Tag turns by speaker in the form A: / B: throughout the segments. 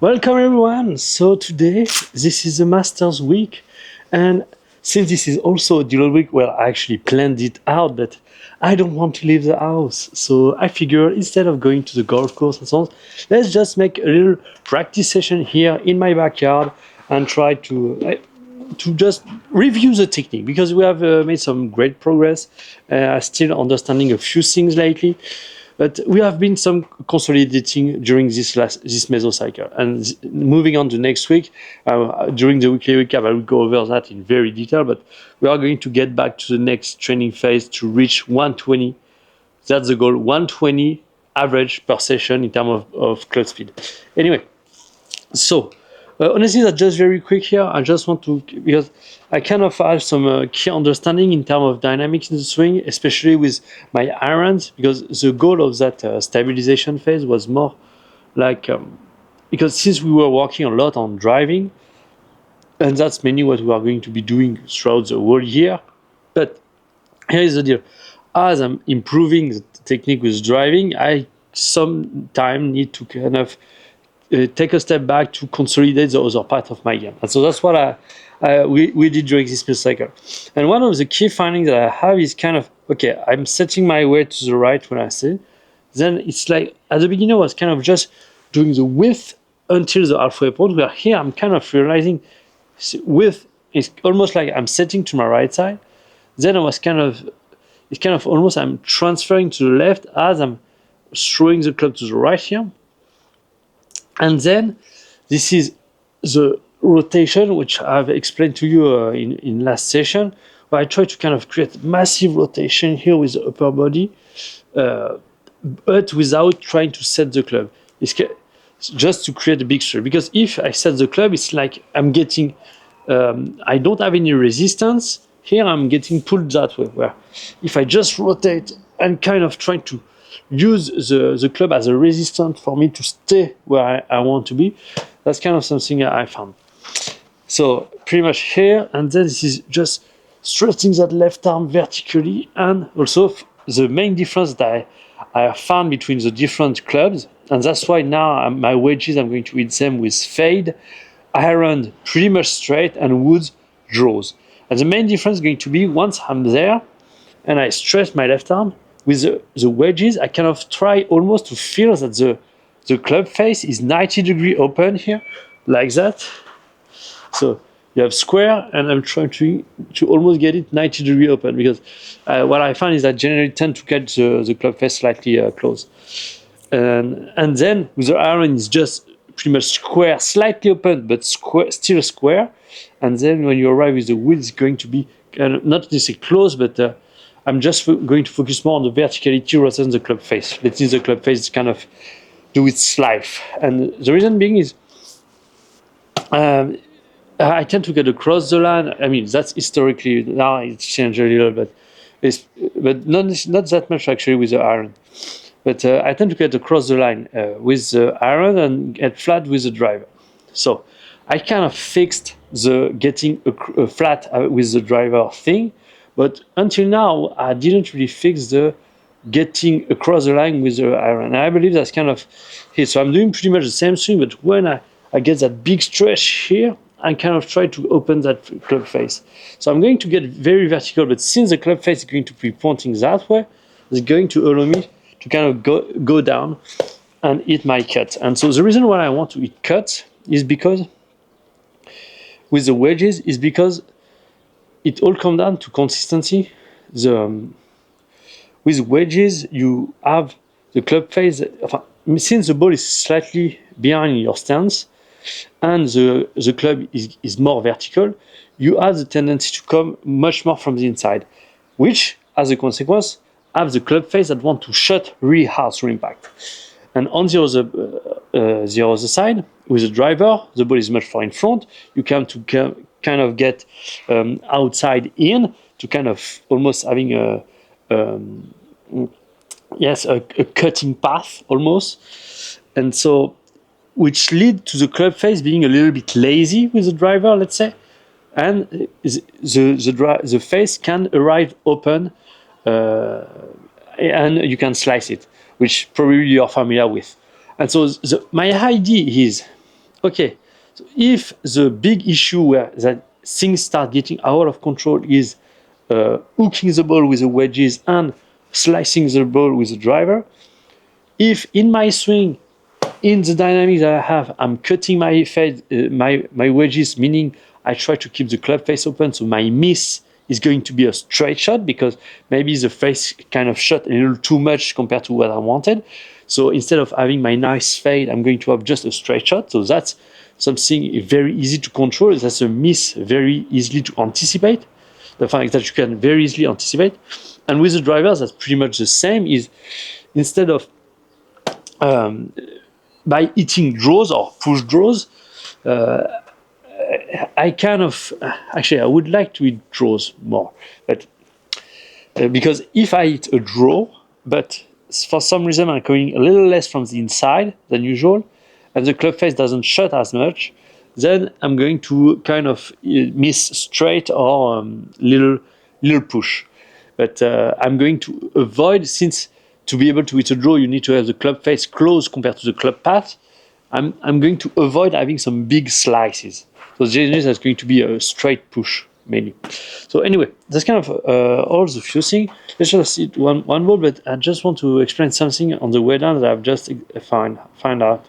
A: Welcome everyone! So today, this is the Masters week, and since this is also a dealer week, well, I actually planned it out, but I don't want to leave the house. So I figured instead of going to the golf course and so on, let's just make a little practice session here in my backyard and try to just review the technique, because we have made some great progress. Still understanding a few things lately, but we have been some consolidating during this mesocycle. And moving on to next week, during the weekly recap, I will go over that in very detail. But we are going to get back to the next training phase to reach 120. That's the goal, 120 average per session in terms of club speed. Anyway, so honestly, that's just very quick here. I just want to, because I kind of have some key understanding in terms of dynamics in the swing, especially with my irons, because the goal of that stabilization phase was more like, because since we were working a lot on driving, and that's mainly what we are going to be doing throughout the whole year. But here is the deal. As I'm improving the technique with driving, I sometimes need to kind of take a step back to consolidate the other part of my game. And so that's what we did during this cycle. And one of the key findings that I have is kind of, okay, I'm setting my weight to the right when I say, then it's like, at the beginning I was kind of just doing the width until the halfway point, where here I'm kind of realizing width is almost like I'm setting to my right side. Then I was it's kind of almost I'm transferring to the left as I'm throwing the club to the right here. And then this is the rotation, which I've explained to you in last session, where I try to kind of create massive rotation here with the upper body, but without trying to set the club. It's just to create a big stroke. Because if I set the club, it's like I'm getting, I don't have any resistance. Here I'm getting pulled that way, where if I just rotate and kind of trying to use the club as a resistance for me to stay where I want to be, that's kind of something I found. So pretty much here, and then this is just stretching that left arm vertically, and also the main difference that I found between the different clubs, and that's why now my wedges, I'm going to hit them with fade, iron pretty much straight, and woods draws. And the main difference is going to be once I'm there and I stretch my left arm, with the wedges, I kind of try almost to feel that the club face is 90-degree open here, like that. So you have square, and I'm trying to almost get it 90-degree open, because what I find is that generally tend to get the club face slightly closed. And then with the iron, it's just pretty much square, slightly open, but square, still square. And then when you arrive with the wood, it's going to be not necessarily close, but I'm just going to focus more on the verticality rather than the club face. Letting the club face kind of do its life. And the reason being is I tend to get across the line. I mean, that's historically, now it's changed a little bit, but not that much actually with the iron. But I tend to get across the line with the iron and get flat with the driver. So I kind of fixed the getting a flat with the driver thing, but until now I didn't really fix the getting across the line with the iron. And I believe that's kind of it. So I'm doing pretty much the same thing, but when I get that big stretch here, I kind of try to open that club face. So I'm going to get very vertical, but since the club face is going to be pointing that way, it's going to allow me to kind of go down and hit my cut. And so the reason why I want to hit cut is because with the wedges is because it all comes down to consistency. With wedges, you have the club face, since the ball is slightly behind your stance and the club is more vertical, you have the tendency to come much more from the inside, which, as a consequence, have the club face that want to shut really hard through impact. And on the other side, with the driver, the ball is much far in front. You come to kind of get outside in to kind of almost having a cutting path almost. And so, which lead to the club face being a little bit lazy with the driver, let's say, and the face can arrive open, and you can slice it, which probably you're familiar with. And so my idea is, okay, so if the big issue where that things start getting out of control is hooking the ball with the wedges and slicing the ball with the driver, if in my swing, in the dynamics that I have, I'm cutting my fade, my wedges, meaning I try to keep the club face open, so my miss is going to be a straight shot because maybe the face kind of shot a little too much compared to what I wanted. So instead of having my nice fade, I'm going to have just a straight shot. So that's something very easy to control. That's a miss very easily to anticipate. The fact that you can very easily anticipate. And with the drivers, that's pretty much the same. Is instead of by hitting draws or push draws, I kind of actually I would like to hit draws more, but because if I hit a draw, but for some reason I'm coming a little less from the inside than usual, and the club face doesn't shut as much, then I'm going to kind of miss straight or little push. But I'm going to avoid, since to be able to hit a draw, you need to have the club face close compared to the club path. I'm going to avoid having some big slices. So generally, that's going to be a straight push mainly. So anyway, that's kind of all the few things. Let's just see one more, but I just want to explain something on the way down that I've just find out.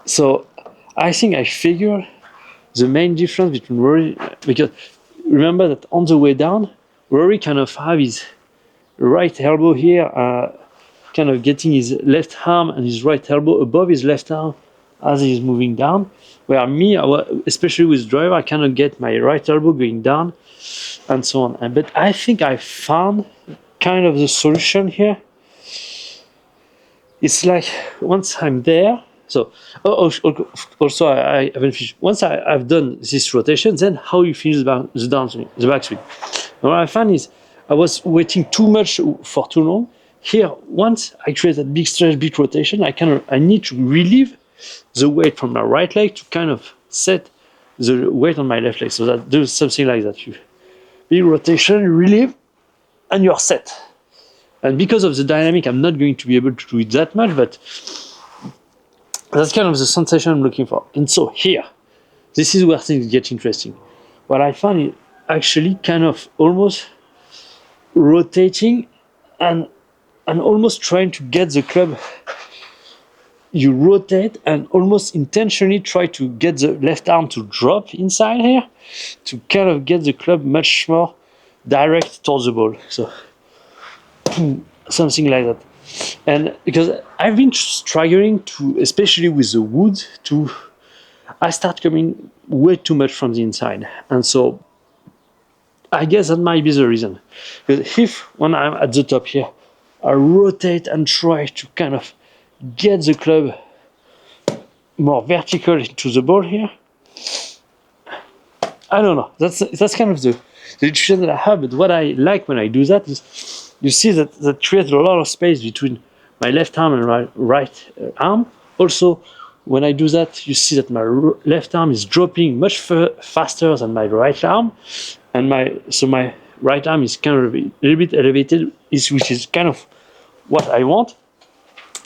A: So I think I figure the main difference between Rory, because remember that on the way down, Rory kind of have his right elbow here, kind of getting his left arm and his right elbow above his left arm as he's moving down. Where me, especially with driver, I cannot get my right elbow going down and so on. But I think I found kind of the solution here. It's like once I'm there, so also I haven't finished. Once I've done this rotation, then how you finish the downswing, the backswing. And what I found is I was waiting too much for too long. Here, once I create that big stretch, big rotation, I need to relieve the weight from my right leg to kind of set the weight on my left leg. So that does something like that. You big rotation, relieve, and you're set. And because of the dynamic, I'm not going to be able to do it that much, but that's kind of the sensation I'm looking for. And so here, this is where things get interesting. What I found is actually kind of almost rotating and almost trying to get the club. You rotate and almost intentionally try to get the left arm to drop inside here to kind of get the club much more direct towards the ball. So something like that. And because I've been struggling to, especially with the wood, I start coming way too much from the inside. And so I guess that might be the reason. Because if when I'm at the top here, I rotate and try to kind of get the club more vertical into the ball here, I don't know. That's kind of the intuition that I have. But what I like when I do that is, you see that creates a lot of space between my left arm and my right arm. Also, when I do that, you see that my left arm is dropping much faster than my right arm, and my right arm is kind of a little bit elevated, which is kind of what I want.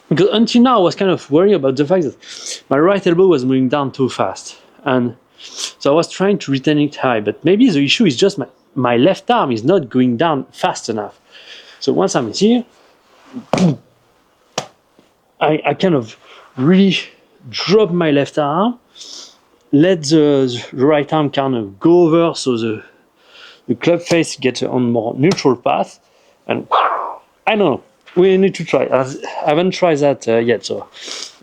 A: Because until now, I was kind of worried about the fact that my right elbow was moving down too fast, and so I was trying to retain it high. But maybe the issue is just my left arm is not going down fast enough. So once I'm here, I kind of really drop my left arm, let the right arm kind of go over, so the club face gets on more neutral path, and I don't know. We need to try. I haven't tried that yet, so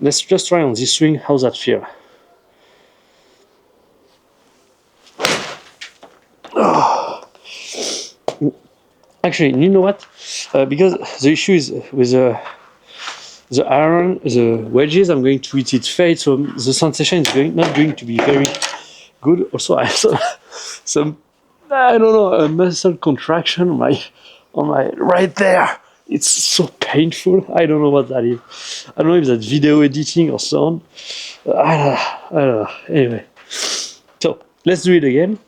A: let's just try on this swing. How's that feel? Oh. Actually, you know what? Because the issue is with the iron, the wedges, I'm going to hit it fade, so the sensation is not going to be very good. Also, I have some I don't know, a muscle contraction on my right there. It's so painful. I don't know what that is. I don't know if that's video editing or so on. I don't know. Anyway, so let's do it again.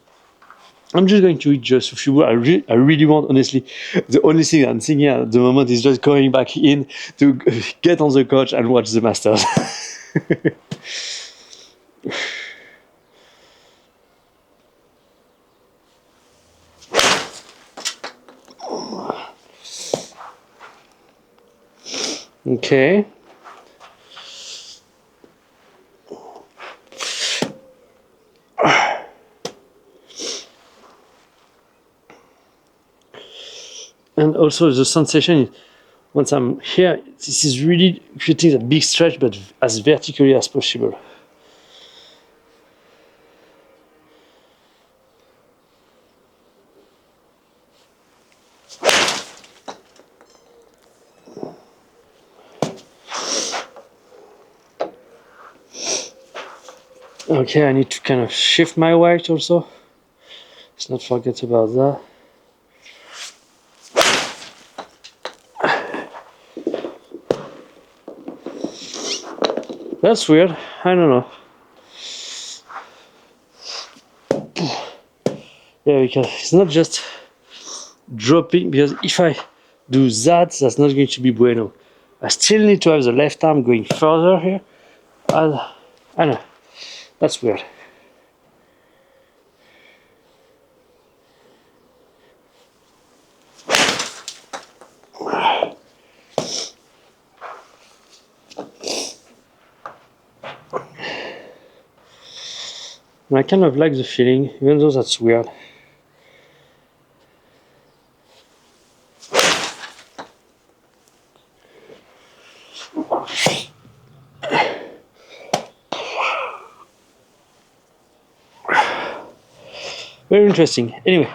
A: I'm just going to eat just a few. I really want, honestly, the only thing I'm thinking at the moment is just going back in to get on the couch and watch the Masters. Okay. And also the sensation is, once I'm here, this is really creating a big stretch, but as vertically as possible. Okay, I need to kind of shift my weight also. Let's not forget about that. That's weird. I don't know. Yeah, because it's not just dropping, because if I do that, that's not going to be bueno. I still need to have the left arm going further here. I don't know. That's weird. And I kind of like the feeling, even though that's weird. Very interesting. Anyway,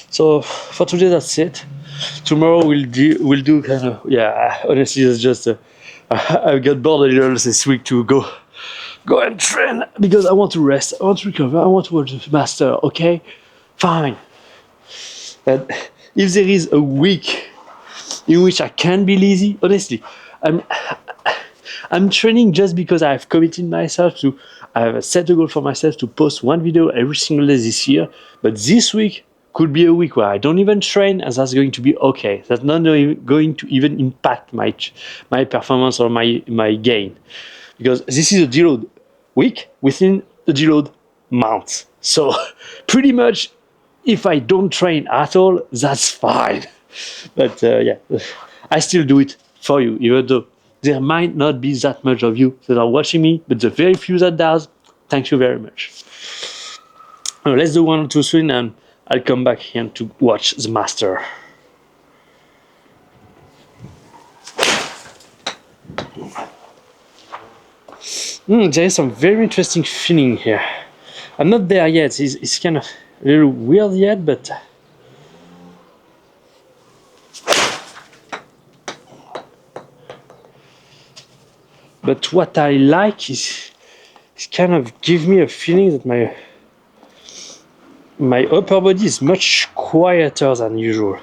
A: so for today that's it. Tomorrow we'll do kind of, yeah. Honestly, it's just I got bored a little this week to go and train because I want to rest. I want to recover. I want to watch the master. Okay, fine. But if there is a week in which I can be lazy, honestly, I'm training just because I've committed myself to. I have set a goal for myself to post one video every single day this year. But this week could be a week where I don't even train, and that's going to be okay. That's not going to even impact my performance or my gain, because this is a deload week within the deload month. So pretty much, if I don't train at all, that's fine. But yeah, I still do it for you, even though there might not be that much of you that are watching me, but the very few that does, thank you very much. Now, let's do 1 or 2 swing and I'll come back here to watch the master. There is some very interesting feeling here. I'm not there yet. It's kind of a little weird yet, but what I like is kind of give me a feeling that my upper body is much quieter than usual.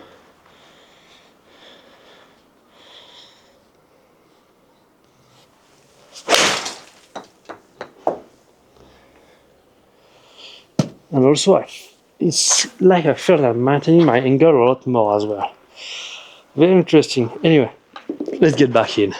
A: And also, it's like I felt I'm maintaining my angle a lot more as well. Very interesting. Anyway, let's get back in.